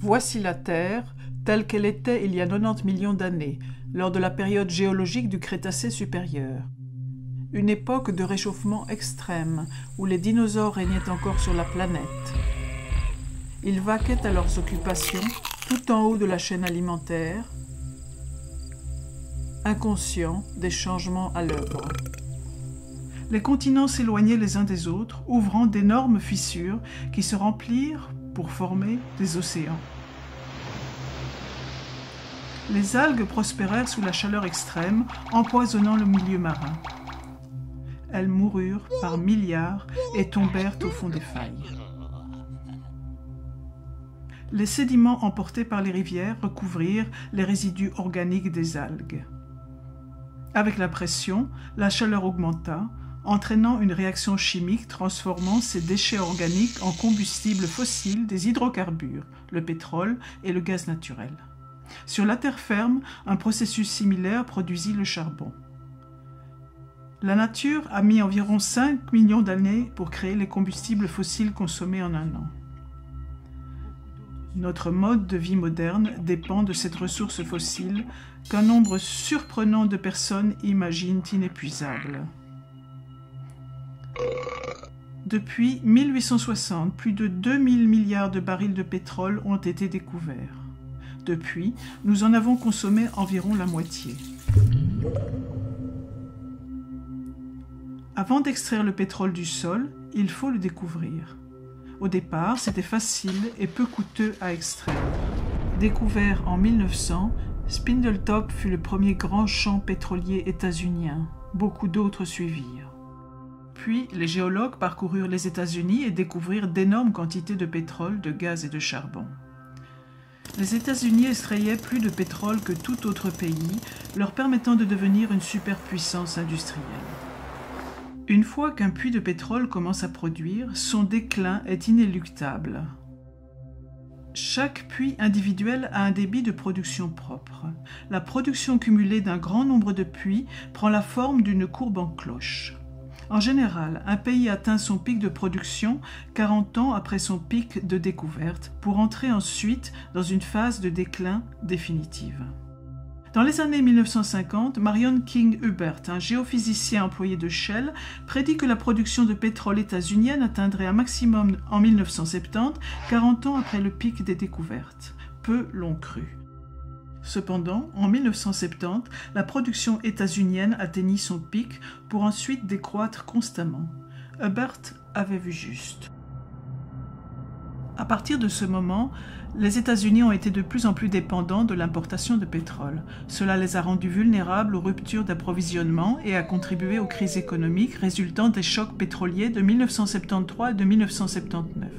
Voici la Terre, telle qu'elle était il y a 90 millions d'années, lors de la période géologique du Crétacé supérieur. Une époque de réchauffement extrême, où les dinosaures régnaient encore sur la planète. Ils vaquaient à leurs occupations, tout en haut de la chaîne alimentaire, inconscients des changements à l'œuvre. Les continents s'éloignaient les uns des autres, ouvrant d'énormes fissures qui se remplirent pour former des océans. Les algues prospérèrent sous la chaleur extrême, empoisonnant le milieu marin. Elles moururent par milliards et tombèrent au fond des failles. Les sédiments emportés par les rivières recouvrirent les résidus organiques des algues. Avec la pression, la chaleur augmenta, entraînant une réaction chimique transformant ces déchets organiques en combustibles fossiles des hydrocarbures, le pétrole et le gaz naturel. Sur la terre ferme, un processus similaire produisit le charbon. La nature a mis environ 5 millions d'années pour créer les combustibles fossiles consommés en un an. Notre mode de vie moderne dépend de cette ressource fossile qu'un nombre surprenant de personnes imaginent inépuisable. Depuis 1860, plus de 2000 milliards de barils de pétrole ont été découverts. Depuis, nous en avons consommé environ la moitié. Avant d'extraire le pétrole du sol, il faut le découvrir. Au départ, c'était facile et peu coûteux à extraire. Découvert en 1900, Spindletop fut le premier grand champ pétrolier états-unien. Beaucoup d'autres suivirent. Puis, les géologues parcoururent les États-Unis et découvrirent d'énormes quantités de pétrole, de gaz et de charbon. Les États-Unis extrayaient plus de pétrole que tout autre pays, leur permettant de devenir une superpuissance industrielle. Une fois qu'un puits de pétrole commence à produire, son déclin est inéluctable. Chaque puits individuel a un débit de production propre. La production cumulée d'un grand nombre de puits prend la forme d'une courbe en cloche. En général, un pays atteint son pic de production 40 ans après son pic de découverte, pour entrer ensuite dans une phase de déclin définitive. Dans les années 1950, Marion King Hubbert, un géophysicien employé de Shell, prédit que la production de pétrole états-unienne atteindrait un maximum en 1970, 40 ans après le pic des découvertes. Peu l'ont cru. Cependant, en 1970, la production états-unienne atteignit son pic pour ensuite décroître constamment. Hubbert avait vu juste. À partir de ce moment, les États-Unis ont été de plus en plus dépendants de l'importation de pétrole. Cela les a rendus vulnérables aux ruptures d'approvisionnement et a contribué aux crises économiques résultant des chocs pétroliers de 1973 et de 1979.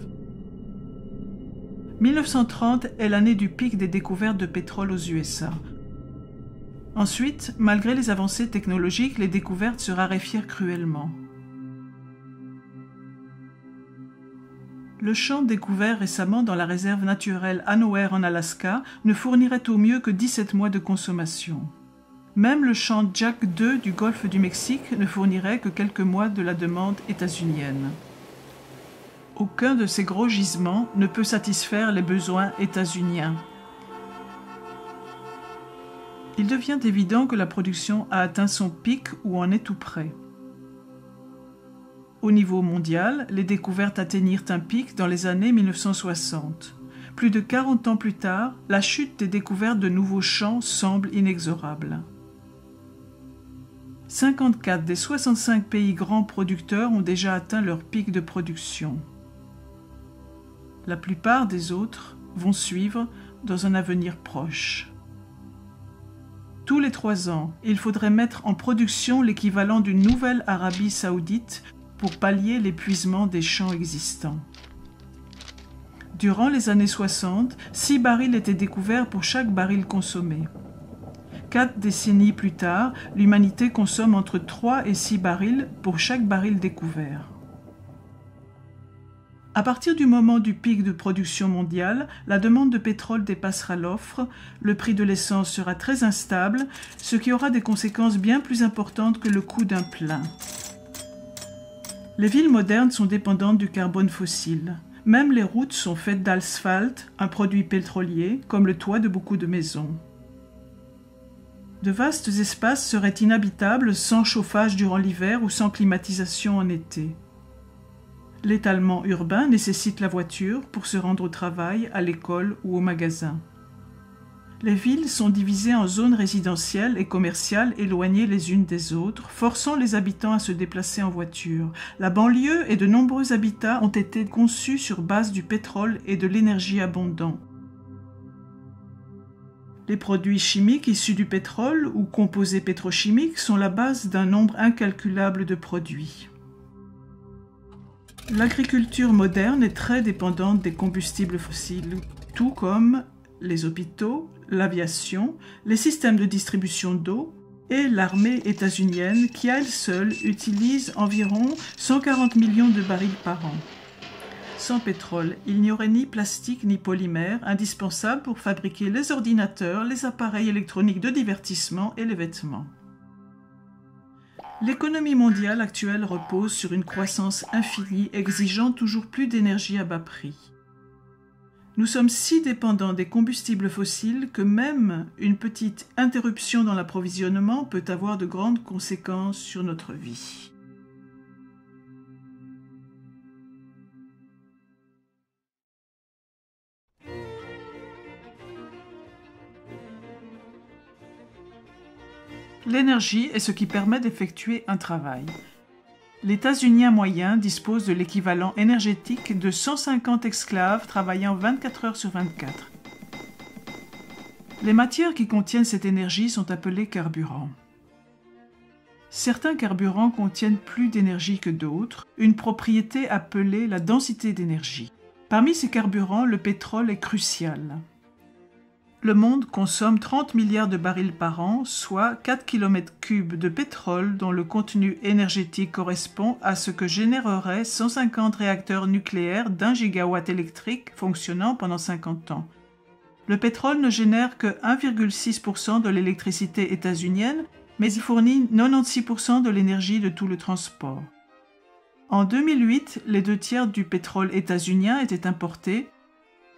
1930 est l'année du pic des découvertes de pétrole aux USA. Ensuite, malgré les avancées technologiques, les découvertes se raréfièrent cruellement. Le champ découvert récemment dans la réserve naturelle Anower en Alaska ne fournirait au mieux que 17 mois de consommation. Même le champ Jack II du golfe du Mexique ne fournirait que quelques mois de la demande états-unienne. Aucun de ces gros gisements ne peut satisfaire les besoins états-uniens. Il devient évident que la production a atteint son pic ou en est tout près. Au niveau mondial, les découvertes atteignirent un pic dans les années 1960. Plus de 40 ans plus tard, la chute des découvertes de nouveaux champs semble inexorable. 54 des 65 pays grands producteurs ont déjà atteint leur pic de production. La plupart des autres vont suivre dans un avenir proche. Tous les 3 ans, il faudrait mettre en production l'équivalent d'une nouvelle Arabie saoudite pour pallier l'épuisement des champs existants. Durant les années 60, 6 barils étaient découverts pour chaque baril consommé. 4 décennies plus tard, l'humanité consomme entre 3 et 6 barils pour chaque baril découvert. À partir du moment du pic de production mondiale, la demande de pétrole dépassera l'offre, le prix de l'essence sera très instable, ce qui aura des conséquences bien plus importantes que le coût d'un plein. Les villes modernes sont dépendantes du carbone fossile. Même les routes sont faites d'asphalte, un produit pétrolier, comme le toit de beaucoup de maisons. De vastes espaces seraient inhabitables sans chauffage durant l'hiver ou sans climatisation en été. L'étalement urbain nécessite la voiture pour se rendre au travail, à l'école ou au magasin. Les villes sont divisées en zones résidentielles et commerciales éloignées les unes des autres, forçant les habitants à se déplacer en voiture. La banlieue et de nombreux habitats ont été conçus sur base du pétrole et de l'énergie abondante. Les produits chimiques issus du pétrole ou composés pétrochimiques sont la base d'un nombre incalculable de produits. L'agriculture moderne est très dépendante des combustibles fossiles, tout comme les hôpitaux, l'aviation, les systèmes de distribution d'eau et l'armée états-unienne qui à elle seule utilise environ 140 millions de barils par an. Sans pétrole, il n'y aurait ni plastique ni polymère indispensables pour fabriquer les ordinateurs, les appareils électroniques de divertissement et les vêtements. L'économie mondiale actuelle repose sur une croissance infinie exigeant toujours plus d'énergie à bas prix. Nous sommes si dépendants des combustibles fossiles que même une petite interruption dans l'approvisionnement peut avoir de grandes conséquences sur notre vie. L'énergie est ce qui permet d'effectuer un travail. L'États-Unien moyen dispose de l'équivalent énergétique de 150 esclaves travaillant 24 heures sur 24. Les matières qui contiennent cette énergie sont appelées carburants. Certains carburants contiennent plus d'énergie que d'autres, une propriété appelée la densité d'énergie. Parmi ces carburants, le pétrole est crucial. Le monde consomme 30 milliards de barils par an, soit 4 km3 de pétrole dont le contenu énergétique correspond à ce que généreraient 150 réacteurs nucléaires d'1 gigawatt électrique fonctionnant pendant 50 ans. Le pétrole ne génère que 1,6% de l'électricité états-unienne, mais il fournit 96% de l'énergie de tout le transport. En 2008, les 2/3 du pétrole états-unien étaient importés,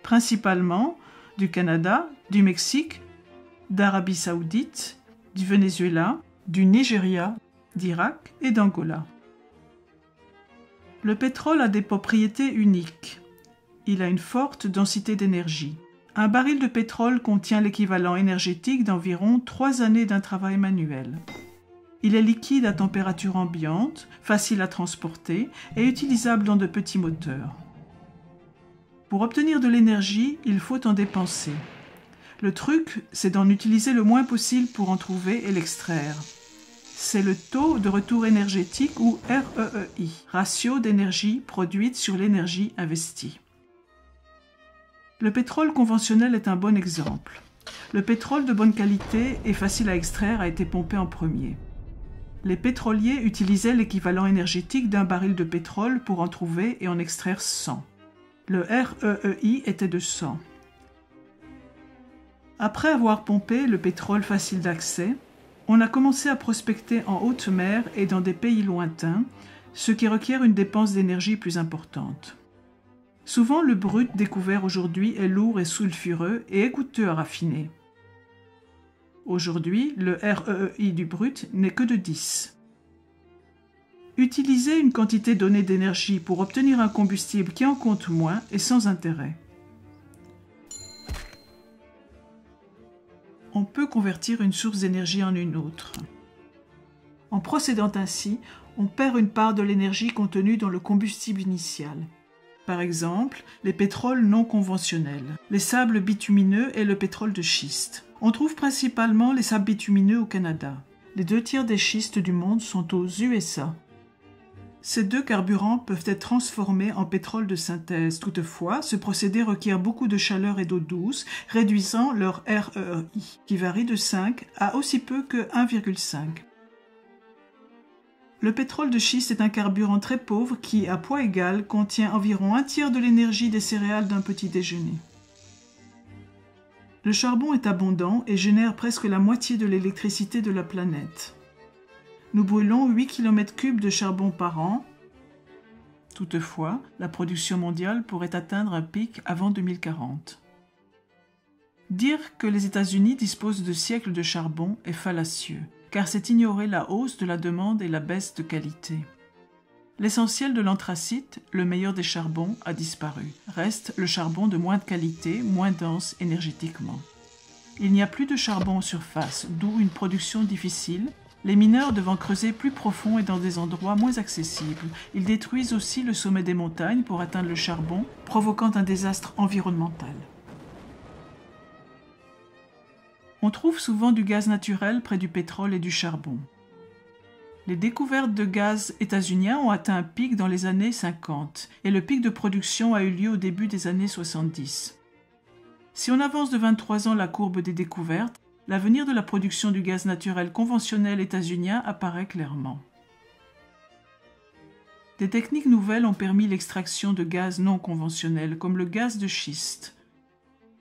principalement du Canada, du Mexique, d'Arabie saoudite, du Venezuela, du Nigeria, d'Irak et d'Angola. Le pétrole a des propriétés uniques. Il a une forte densité d'énergie. Un baril de pétrole contient l'équivalent énergétique d'environ 3 années d'un travail manuel. Il est liquide à température ambiante, facile à transporter et utilisable dans de petits moteurs. Pour obtenir de l'énergie, il faut en dépenser. Le truc, c'est d'en utiliser le moins possible pour en trouver et l'extraire. C'est le taux de retour énergétique ou REEI, ratio d'énergie produite sur l'énergie investie. Le pétrole conventionnel est un bon exemple. Le pétrole de bonne qualité et facile à extraire a été pompé en premier. Les pétroliers utilisaient l'équivalent énergétique d'un baril de pétrole pour en trouver et en extraire 100. Le REEI était de 100. Après avoir pompé le pétrole facile d'accès, on a commencé à prospecter en haute mer et dans des pays lointains, ce qui requiert une dépense d'énergie plus importante. Souvent, le brut découvert aujourd'hui est lourd et sulfureux et est coûteux à raffiner. Aujourd'hui, le REEI du brut n'est que de 10. Utiliser une quantité donnée d'énergie pour obtenir un combustible qui en compte moins est sans intérêt. On peut convertir une source d'énergie en une autre. En procédant ainsi, on perd une part de l'énergie contenue dans le combustible initial. Par exemple, les pétroles non conventionnels, les sables bitumineux et le pétrole de schiste. On trouve principalement les sables bitumineux au Canada. Les 2/3 des schistes du monde sont aux USA. Ces deux carburants peuvent être transformés en pétrole de synthèse. Toutefois, ce procédé requiert beaucoup de chaleur et d'eau douce, réduisant leur REI, qui varie de 5 à aussi peu que 1,5. Le pétrole de schiste est un carburant très pauvre qui, à poids égal, contient environ 1/3 de l'énergie des céréales d'un petit déjeuner. Le charbon est abondant et génère presque la moitié de l'électricité de la planète. Nous brûlons 8 km3 de charbon par an. Toutefois, la production mondiale pourrait atteindre un pic avant 2040. Dire que les États-Unis disposent de siècles de charbon est fallacieux, car c'est ignorer la hausse de la demande et la baisse de qualité. L'essentiel de l'anthracite, le meilleur des charbons, a disparu. Reste le charbon de moins de qualité, moins dense énergétiquement. Il n'y a plus de charbon en surface, d'où une production difficile, les mineurs devant creuser plus profond et dans des endroits moins accessibles. Ils détruisent aussi le sommet des montagnes pour atteindre le charbon, provoquant un désastre environnemental. On trouve souvent du gaz naturel près du pétrole et du charbon. Les découvertes de gaz états-uniens ont atteint un pic dans les années 50 et le pic de production a eu lieu au début des années 70. Si on avance de 23 ans la courbe des découvertes, l'avenir de la production du gaz naturel conventionnel états-unien apparaît clairement. Des techniques nouvelles ont permis l'extraction de gaz non conventionnels, comme le gaz de schiste,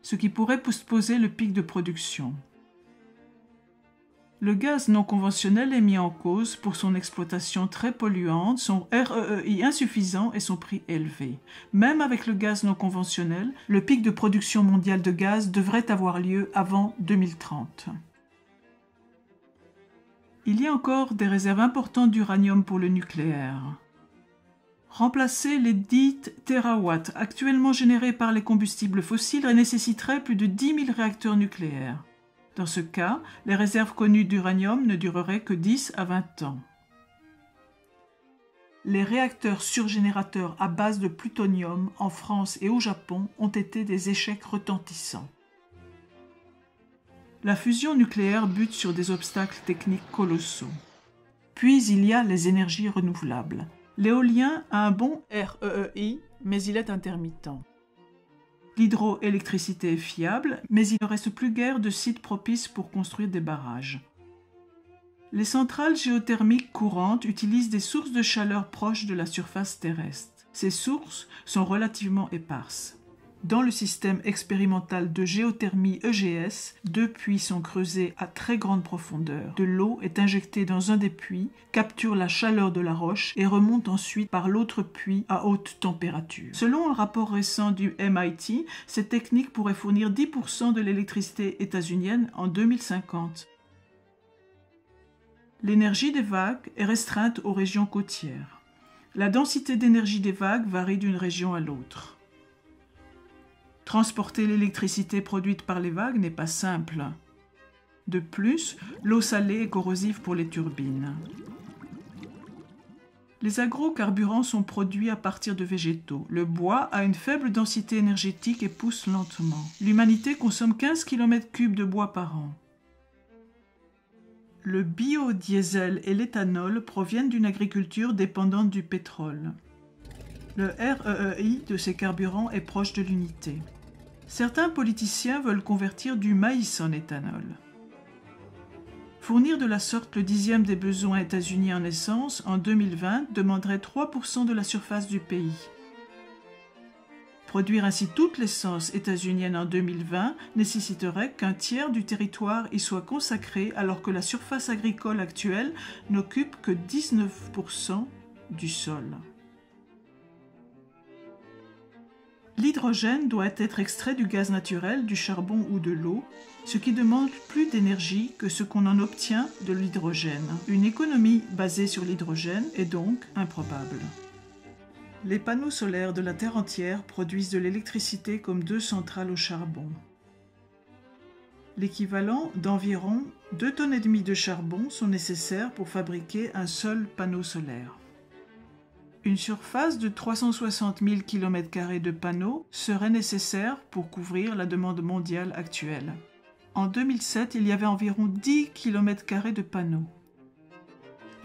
ce qui pourrait postposer le pic de production. Le gaz non conventionnel est mis en cause pour son exploitation très polluante, son REI insuffisant et son prix élevé. Même avec le gaz non conventionnel, le pic de production mondiale de gaz devrait avoir lieu avant 2030. Il y a encore des réserves importantes d'uranium pour le nucléaire. Remplacer les 10 TWh actuellement générés par les combustibles fossiles nécessiterait plus de 10 000 réacteurs nucléaires. Dans ce cas, les réserves connues d'uranium ne dureraient que 10 à 20 ans. Les réacteurs surgénérateurs à base de plutonium en France et au Japon ont été des échecs retentissants. La fusion nucléaire bute sur des obstacles techniques colossaux. Puis il y a les énergies renouvelables. L'éolien a un bon REI, mais il est intermittent. L'hydroélectricité est fiable, mais il ne reste plus guère de sites propices pour construire des barrages. Les centrales géothermiques courantes utilisent des sources de chaleur proches de la surface terrestre. Ces sources sont relativement éparses. Dans le système expérimental de géothermie EGS, 2 puits sont creusés à très grande profondeur. De l'eau est injectée dans un des puits, capture la chaleur de la roche et remonte ensuite par l'autre puits à haute température. Selon un rapport récent du MIT, cette technique pourrait fournir 10% de l'électricité états-unienne en 2050. L'énergie des vagues est restreinte aux régions côtières. La densité d'énergie des vagues varie d'une région à l'autre. Transporter l'électricité produite par les vagues n'est pas simple. De plus, l'eau salée est corrosive pour les turbines. Les agrocarburants sont produits à partir de végétaux. Le bois a une faible densité énergétique et pousse lentement. L'humanité consomme 15 km3 de bois par an. Le biodiesel et l'éthanol proviennent d'une agriculture dépendante du pétrole. Le REI de ces carburants est proche de l'unité. Certains politiciens veulent convertir du maïs en éthanol. Fournir de la sorte le 10e des besoins états-uniens en essence en 2020 demanderait 3% de la surface du pays. Produire ainsi toute l'essence états-unienne en 2020 nécessiterait qu'un tiers du territoire y soit consacré alors que la surface agricole actuelle n'occupe que 19% du sol. L'hydrogène doit être extrait du gaz naturel, du charbon ou de l'eau, ce qui demande plus d'énergie que ce qu'on en obtient de l'hydrogène. Une économie basée sur l'hydrogène est donc improbable. Les panneaux solaires de la Terre entière produisent de l'électricité comme 2 centrales au charbon. L'équivalent d'environ 2,5 tonnes de charbon sont nécessaires pour fabriquer un seul panneau solaire. Une surface de 360 000 km² de panneaux serait nécessaire pour couvrir la demande mondiale actuelle. En 2007, il y avait environ 10 km² de panneaux.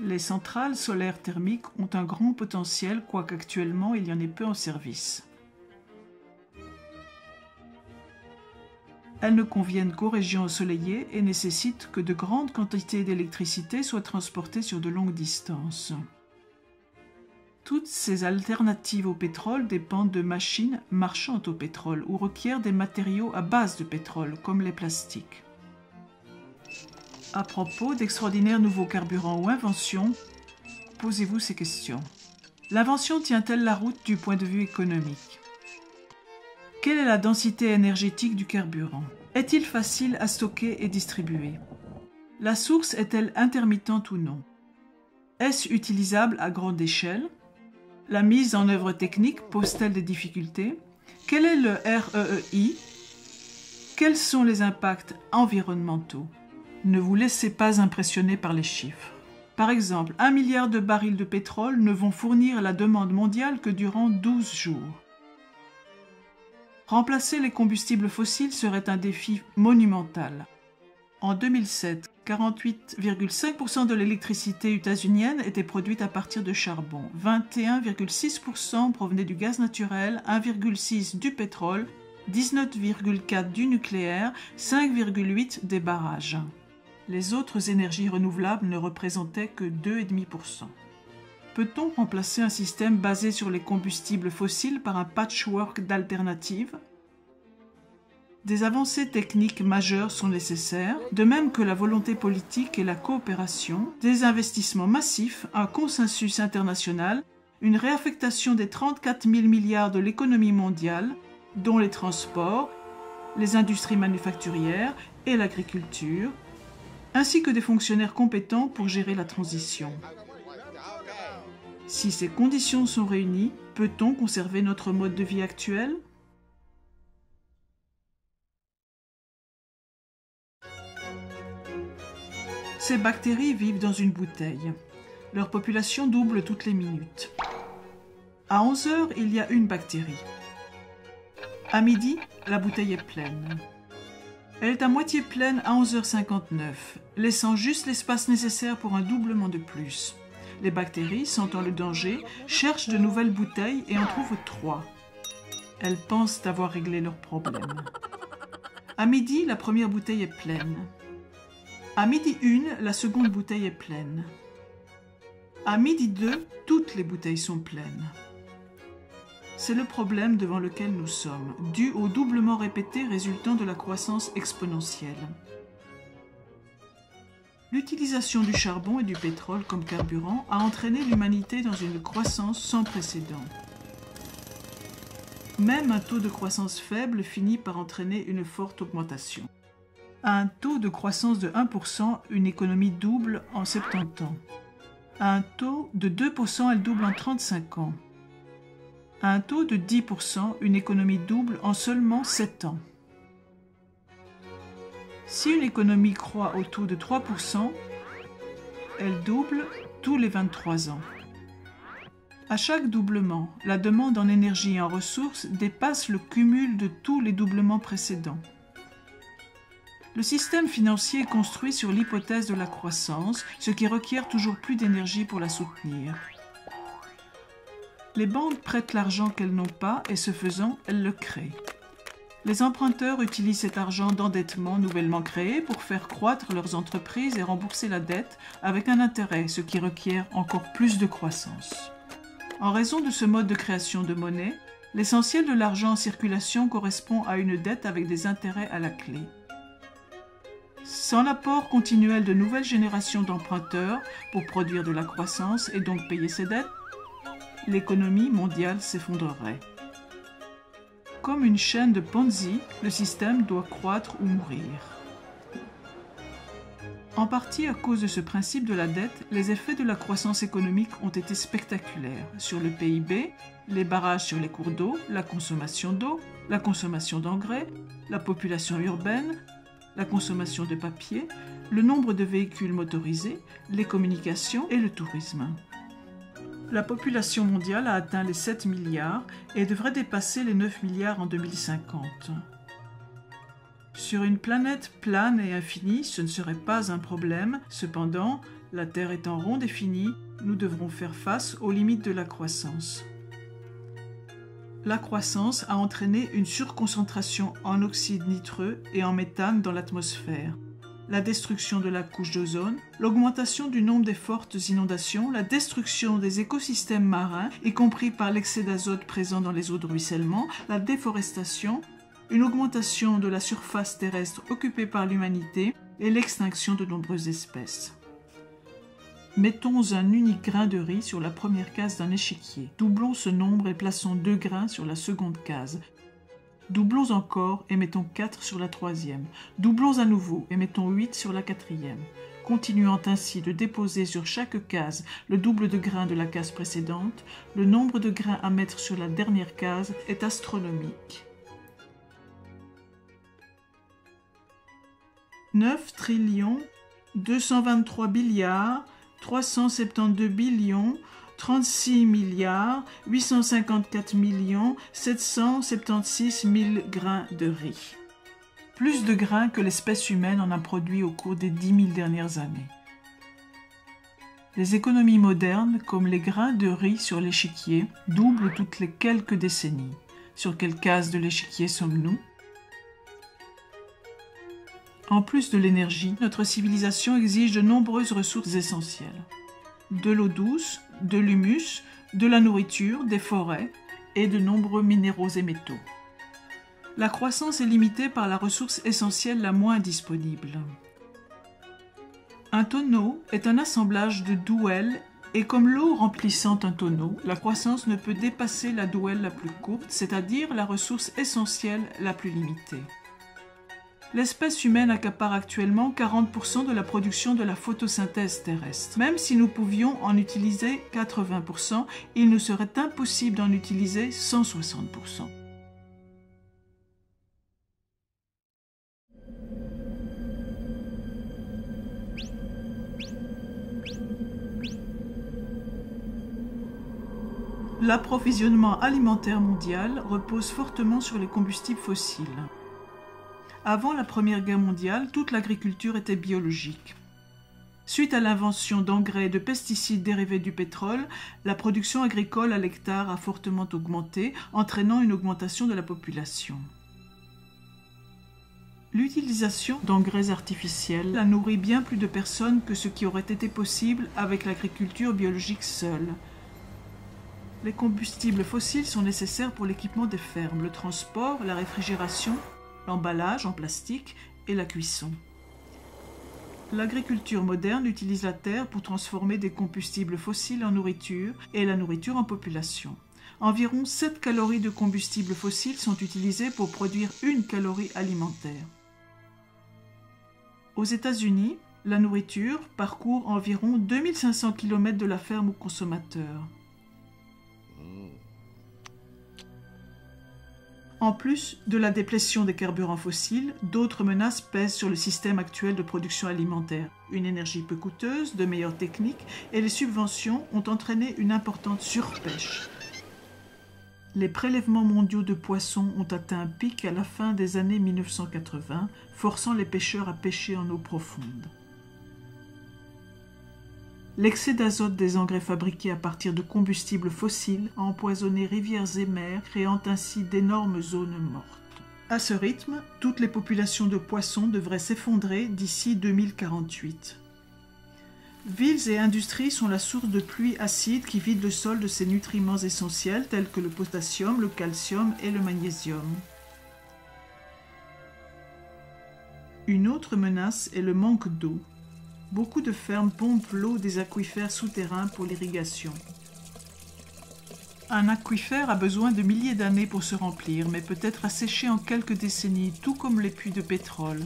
Les centrales solaires thermiques ont un grand potentiel, quoique actuellement il y en ait peu en service. Elles ne conviennent qu'aux régions ensoleillées et nécessitent que de grandes quantités d'électricité soient transportées sur de longues distances. Toutes ces alternatives au pétrole dépendent de machines marchandes au pétrole ou requièrent des matériaux à base de pétrole, comme les plastiques. À propos d'extraordinaires nouveaux carburants ou inventions, posez-vous ces questions. L'invention tient-elle la route du point de vue économique? Quelle est la densité énergétique du carburant? Est-il facile à stocker et distribuer? La source est-elle intermittente ou non? Est-ce utilisable à grande échelle? La mise en œuvre technique pose-t-elle des difficultés? Quel est le REEI? Quels sont les impacts environnementaux? Ne vous laissez pas impressionner par les chiffres. Par exemple, 1 milliard de barils de pétrole ne vont fournir la demande mondiale que durant 12 jours. Remplacer les combustibles fossiles serait un défi monumental. En 2007, 48,5% de l'électricité états-unienne était produite à partir de charbon, 21,6% provenait du gaz naturel, 1,6% du pétrole, 19,4% du nucléaire, 5,8% des barrages. Les autres énergies renouvelables ne représentaient que 2,5%. Peut-on remplacer un système basé sur les combustibles fossiles par un patchwork d'alternatives? Des avancées techniques majeures sont nécessaires, de même que la volonté politique et la coopération, des investissements massifs, un consensus international, une réaffectation des 34 000 milliards de l'économie mondiale, dont les transports, les industries manufacturières et l'agriculture, ainsi que des fonctionnaires compétents pour gérer la transition. Si ces conditions sont réunies, peut-on conserver notre mode de vie actuel? Ces bactéries vivent dans une bouteille. Leur population double toutes les minutes. À 11 heures, il y a une bactérie. À midi, la bouteille est pleine. Elle est à moitié pleine à 11h59, laissant juste l'espace nécessaire pour un doublement de plus. Les bactéries, sentant le danger, cherchent de nouvelles bouteilles et en trouvent 3. Elles pensent avoir réglé leur problème. À midi, la première bouteille est pleine. À midi 1, la seconde bouteille est pleine. À midi 2, toutes les bouteilles sont pleines. C'est le problème devant lequel nous sommes, dû au doublement répété résultant de la croissance exponentielle. L'utilisation du charbon et du pétrole comme carburant a entraîné l'humanité dans une croissance sans précédent. Même un taux de croissance faible finit par entraîner une forte augmentation. À un taux de croissance de 1%, une économie double en 70 ans. À un taux de 2%, elle double en 35 ans. À un taux de 10%, une économie double en seulement 7 ans. Si une économie croît au taux de 3%, elle double tous les 23 ans. À chaque doublement, la demande en énergie et en ressources dépasse le cumul de tous les doublements précédents. Le système financier est construit sur l'hypothèse de la croissance, ce qui requiert toujours plus d'énergie pour la soutenir. Les banques prêtent l'argent qu'elles n'ont pas et ce faisant, elles le créent. Les emprunteurs utilisent cet argent d'endettement nouvellement créé pour faire croître leurs entreprises et rembourser la dette avec un intérêt, ce qui requiert encore plus de croissance. En raison de ce mode de création de monnaie, l'essentiel de l'argent en circulation correspond à une dette avec des intérêts à la clé. Sans l'apport continuel de nouvelles générations d'emprunteurs pour produire de la croissance et donc payer ses dettes, l'économie mondiale s'effondrerait. Comme une chaîne de Ponzi, le système doit croître ou mourir. En partie à cause de ce principe de la dette, les effets de la croissance économique ont été spectaculaires sur le PIB, les barrages sur les cours d'eau, la consommation d'engrais, la population urbaine, la consommation de papier, le nombre de véhicules motorisés, les communications et le tourisme. La population mondiale a atteint les 7 milliards et devrait dépasser les 9 milliards en 2050. Sur une planète plane et infinie, ce ne serait pas un problème. Cependant, la Terre étant ronde et finie, nous devrons faire face aux limites de la croissance. La croissance a entraîné une surconcentration en oxyde nitreux et en méthane dans l'atmosphère, la destruction de la couche d'ozone, l'augmentation du nombre des fortes inondations, la destruction des écosystèmes marins, y compris par l'excès d'azote présent dans les eaux de ruissellement, la déforestation, une augmentation de la surface terrestre occupée par l'humanité et l'extinction de nombreuses espèces. Mettons un unique grain de riz sur la première case d'un échiquier. Doublons ce nombre et plaçons 2 grains sur la seconde case. Doublons encore et mettons 4 sur la troisième. Doublons à nouveau et mettons 8 sur la quatrième. Continuant ainsi de déposer sur chaque case le double de grains de la case précédente, le nombre de grains à mettre sur la dernière case est astronomique. 9 trillions, 223 billiards, 372 billions, 36 milliards, 854 millions, 776 000 grains de riz. Plus de grains que l'espèce humaine en a produit au cours des 10 000 dernières années. Les économies modernes, comme les grains de riz sur l'échiquier, doublent toutes les quelques décennies. Sur quelle case de l'échiquier sommes-nous ? En plus de l'énergie, notre civilisation exige de nombreuses ressources essentielles. De l'eau douce, de l'humus, de la nourriture, des forêts et de nombreux minéraux et métaux. La croissance est limitée par la ressource essentielle la moins disponible. Un tonneau est un assemblage de douelles et comme l'eau remplissant un tonneau, la croissance ne peut dépasser la douelle la plus courte, c'est-à-dire la ressource essentielle la plus limitée. L'espèce humaine accapare actuellement 40% de la production de la photosynthèse terrestre. Même si nous pouvions en utiliser 80%, il nous serait impossible d'en utiliser 160%. L'approvisionnement alimentaire mondial repose fortement sur les combustibles fossiles. Avant la Première Guerre mondiale, toute l'agriculture était biologique. Suite à l'invention d'engrais et de pesticides dérivés du pétrole, la production agricole à l'hectare a fortement augmenté, entraînant une augmentation de la population. L'utilisation d'engrais artificiels a nourri bien plus de personnes que ce qui aurait été possible avec l'agriculture biologique seule. Les combustibles fossiles sont nécessaires pour l'équipement des fermes, le transport, la réfrigération, l'emballage en plastique et la cuisson. L'agriculture moderne utilise la terre pour transformer des combustibles fossiles en nourriture et la nourriture en population. Environ 7 calories de combustibles fossiles sont utilisées pour produire 1 calorie alimentaire. Aux États-Unis, la nourriture parcourt environ 2500 km de la ferme au consommateur. En plus de la déplétion des carburants fossiles, d'autres menaces pèsent sur le système actuel de production alimentaire. Une énergie peu coûteuse, de meilleures techniques et les subventions ont entraîné une importante surpêche. Les prélèvements mondiaux de poissons ont atteint un pic à la fin des années 1980, forçant les pêcheurs à pêcher en eau profonde. L'excès d'azote des engrais fabriqués à partir de combustibles fossiles a empoisonné rivières et mers, créant ainsi d'énormes zones mortes. À ce rythme, toutes les populations de poissons devraient s'effondrer d'ici 2048. Villes et industries sont la source de pluies acides qui vident le sol de ses nutriments essentiels tels que le potassium, le calcium et le magnésium. Une autre menace est le manque d'eau. Beaucoup de fermes pompent l'eau des aquifères souterrains pour l'irrigation. Un aquifère a besoin de milliers d'années pour se remplir, mais peut être asséché en quelques décennies, tout comme les puits de pétrole.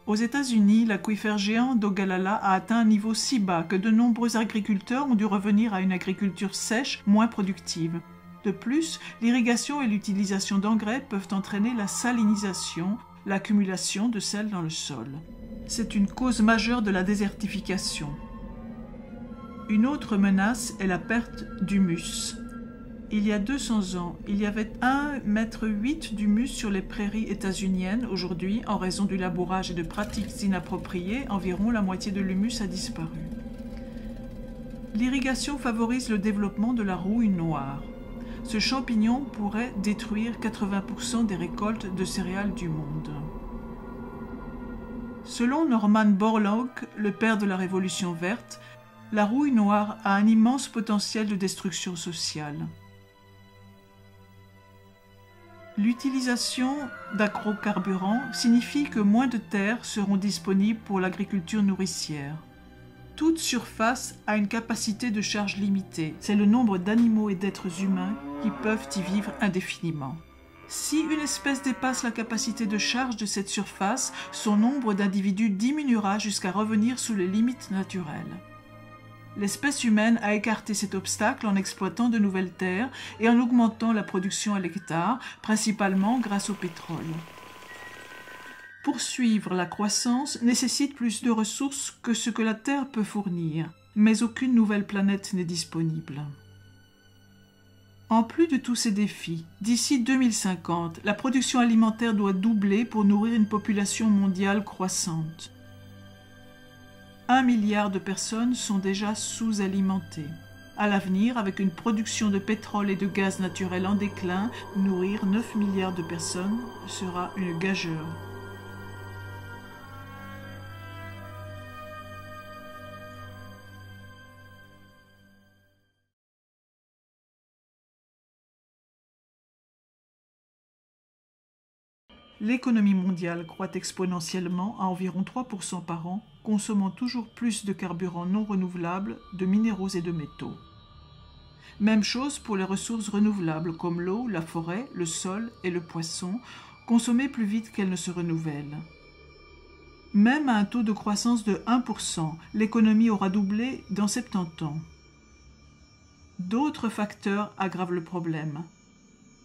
Aux États-Unis, l'aquifère géant d'Ogallala a atteint un niveau si bas que de nombreux agriculteurs ont dû revenir à une agriculture sèche, moins productive. De plus, l'irrigation et l'utilisation d'engrais peuvent entraîner la salinisation, l'accumulation de sel dans le sol. C'est une cause majeure de la désertification. Une autre menace est la perte d'humus. Il y a 200 ans, il y avait 1,8 m d'humus sur les prairies états-uniennes. Aujourd'hui, en raison du labourage et de pratiques inappropriées, environ la moitié de l'humus a disparu. L'irrigation favorise le développement de la rouille noire. Ce champignon pourrait détruire 80% des récoltes de céréales du monde. Selon Norman Borlaug, le père de la Révolution verte, la rouille noire a un immense potentiel de destruction sociale. L'utilisation d'agrocarburants signifie que moins de terres seront disponibles pour l'agriculture nourricière. Toute surface a une capacité de charge limitée. C'est le nombre d'animaux et d'êtres humains qui peuvent y vivre indéfiniment. Si une espèce dépasse la capacité de charge de cette surface, son nombre d'individus diminuera jusqu'à revenir sous les limites naturelles. L'espèce humaine a écarté cet obstacle en exploitant de nouvelles terres et en augmentant la production à l'hectare, principalement grâce au pétrole. Poursuivre la croissance nécessite plus de ressources que ce que la Terre peut fournir, mais aucune nouvelle planète n'est disponible. En plus de tous ces défis, d'ici 2050, la production alimentaire doit doubler pour nourrir une population mondiale croissante. 1 milliard de personnes sont déjà sous-alimentées. À l'avenir, avec une production de pétrole et de gaz naturel en déclin, nourrir 9 milliards de personnes sera une gageure. L'économie mondiale croît exponentiellement à environ 3% par an, consommant toujours plus de carburants non renouvelables, de minéraux et de métaux. Même chose pour les ressources renouvelables comme l'eau, la forêt, le sol et le poisson, consommées plus vite qu'elles ne se renouvellent. Même à un taux de croissance de 1%, l'économie aura doublé dans 70 ans. D'autres facteurs aggravent le problème.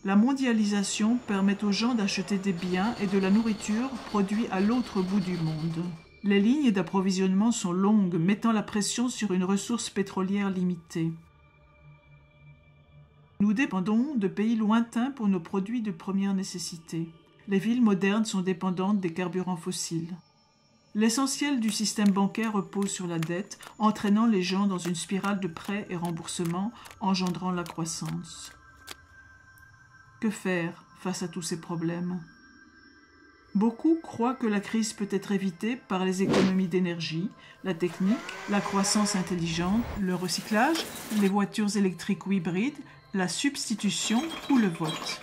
La mondialisation permet aux gens d'acheter des biens et de la nourriture produits à l'autre bout du monde. Les lignes d'approvisionnement sont longues, mettant la pression sur une ressource pétrolière limitée. Nous dépendons de pays lointains pour nos produits de première nécessité. Les villes modernes sont dépendantes des carburants fossiles. L'essentiel du système bancaire repose sur la dette, entraînant les gens dans une spirale de prêts et remboursements, engendrant la croissance. Que faire face à tous ces problèmes? Beaucoup croient que la crise peut être évitée par les économies d'énergie, la technique, la croissance intelligente, le recyclage, les voitures électriques ou hybrides, la substitution ou le vote.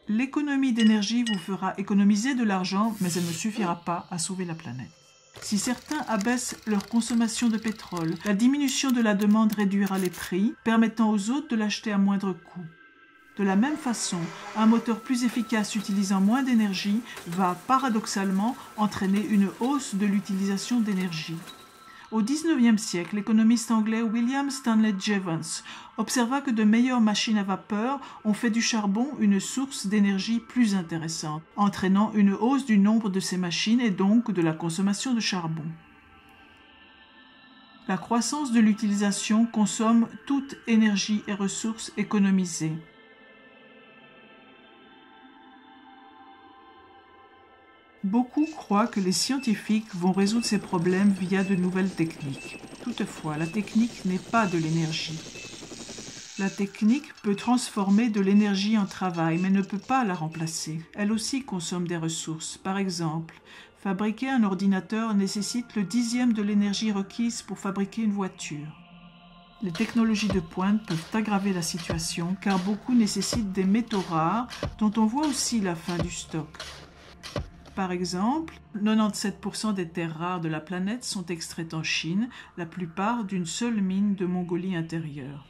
L'économie d'énergie vous fera économiser de l'argent, mais elle ne suffira pas à sauver la planète. Si certains abaissent leur consommation de pétrole, la diminution de la demande réduira les prix, permettant aux autres de l'acheter à moindre coût. De la même façon, un moteur plus efficace utilisant moins d'énergie va paradoxalement entraîner une hausse de l'utilisation d'énergie. Au XIXe siècle, l'économiste anglais William Stanley Jevons observa que de meilleures machines à vapeur ont fait du charbon une source d'énergie plus intéressante, entraînant une hausse du nombre de ces machines et donc de la consommation de charbon. La croissance de l'utilisation consomme toute énergie et ressources économisées. Beaucoup croient que les scientifiques vont résoudre ces problèmes via de nouvelles techniques. Toutefois, la technique n'est pas de l'énergie. La technique peut transformer de l'énergie en travail, mais ne peut pas la remplacer. Elle aussi consomme des ressources. Par exemple, fabriquer un ordinateur nécessite le 10e de l'énergie requise pour fabriquer une voiture. Les technologies de pointe peuvent aggraver la situation car beaucoup nécessitent des métaux rares dont on voit aussi la fin du stock. Par exemple, 97% des terres rares de la planète sont extraites en Chine, la plupart d'une seule mine de Mongolie intérieure.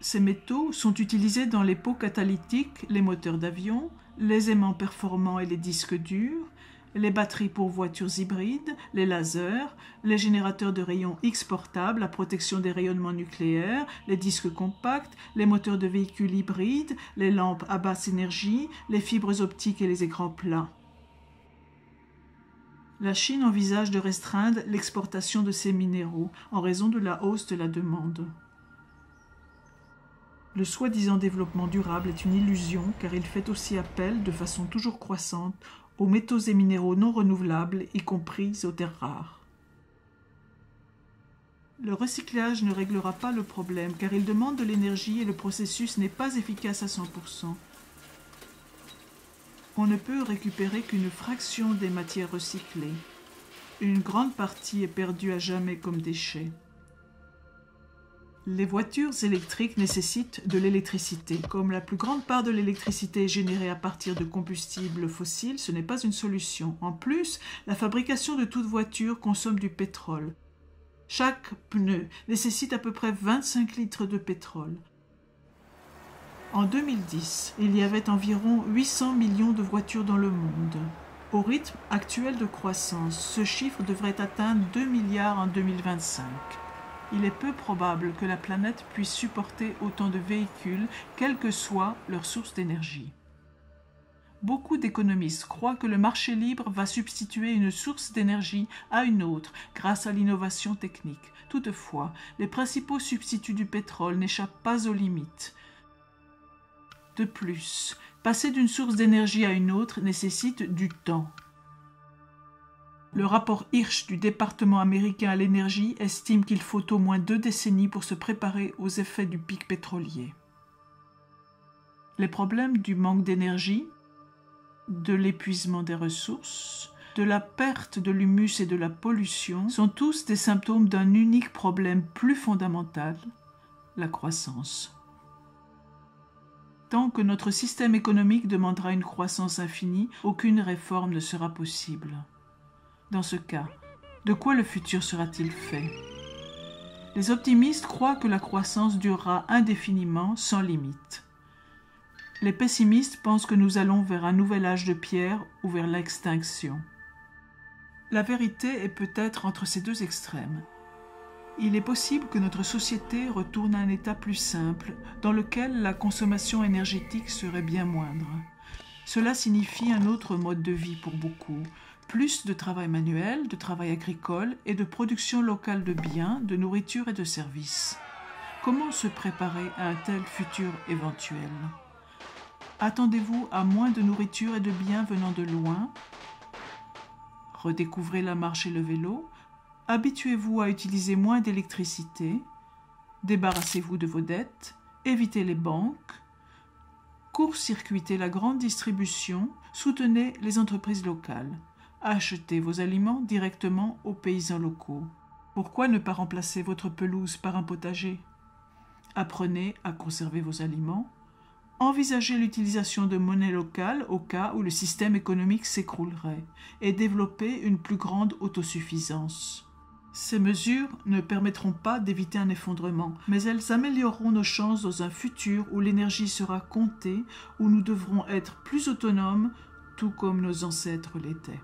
Ces métaux sont utilisés dans les pots catalytiques, les moteurs d'avion, les aimants performants et les disques durs, les batteries pour voitures hybrides, les lasers, les générateurs de rayons X portables, la protection des rayonnements nucléaires, les disques compacts, les moteurs de véhicules hybrides, les lampes à basse énergie, les fibres optiques et les écrans plats. La Chine envisage de restreindre l'exportation de ces minéraux en raison de la hausse de la demande. Le soi-disant développement durable est une illusion car il fait aussi appel, de façon toujours croissante, aux métaux et minéraux non renouvelables, y compris aux terres rares. Le recyclage ne réglera pas le problème car il demande de l'énergie et le processus n'est pas efficace à 100%. On ne peut récupérer qu'une fraction des matières recyclées. Une grande partie est perdue à jamais comme déchet. Les voitures électriques nécessitent de l'électricité. Comme la plus grande part de l'électricité est générée à partir de combustibles fossiles, ce n'est pas une solution. En plus, la fabrication de toute voiture consomme du pétrole. Chaque pneu nécessite à peu près 25 litres de pétrole. En 2010, il y avait environ 800 millions de voitures dans le monde. Au rythme actuel de croissance, ce chiffre devrait atteindre 2 milliards en 2025. Il est peu probable que la planète puisse supporter autant de véhicules, quelle que soit leur source d'énergie. Beaucoup d'économistes croient que le marché libre va substituer une source d'énergie à une autre grâce à l'innovation technique. Toutefois, les principaux substituts du pétrole n'échappent pas aux limites. De plus, passer d'une source d'énergie à une autre nécessite du temps. Le rapport Hirsch du département américain à l'énergie estime qu'il faut au moins 2 décennies pour se préparer aux effets du pic pétrolier. Les problèmes du manque d'énergie, de l'épuisement des ressources, de la perte de l'humus et de la pollution sont tous des symptômes d'un unique problème plus fondamental, la croissance. Tant que notre système économique demandera une croissance infinie, aucune réforme ne sera possible. Dans ce cas, de quoi le futur sera-t-il fait? Les optimistes croient que la croissance durera indéfiniment, sans limite. Les pessimistes pensent que nous allons vers un nouvel âge de pierre ou vers l'extinction. La vérité est peut-être entre ces deux extrêmes. Il est possible que notre société retourne à un état plus simple, dans lequel la consommation énergétique serait bien moindre. Cela signifie un autre mode de vie pour beaucoup, plus de travail manuel, de travail agricole et de production locale de biens, de nourriture et de services. Comment se préparer à un tel futur éventuel? Attendez-vous à moins de nourriture et de biens venant de loin? Redécouvrez la marche et le vélo? Habituez-vous à utiliser moins d'électricité? Débarrassez-vous de vos dettes? Évitez les banques? Court-circuitez la grande distribution? Soutenez les entreprises locales? Achetez vos aliments directement aux paysans locaux. Pourquoi ne pas remplacer votre pelouse par un potager? Apprenez à conserver vos aliments. Envisagez l'utilisation de monnaie locale au cas où le système économique s'écroulerait et développez une plus grande autosuffisance. Ces mesures ne permettront pas d'éviter un effondrement, mais elles amélioreront nos chances dans un futur où l'énergie sera comptée, où nous devrons être plus autonomes, tout comme nos ancêtres l'étaient.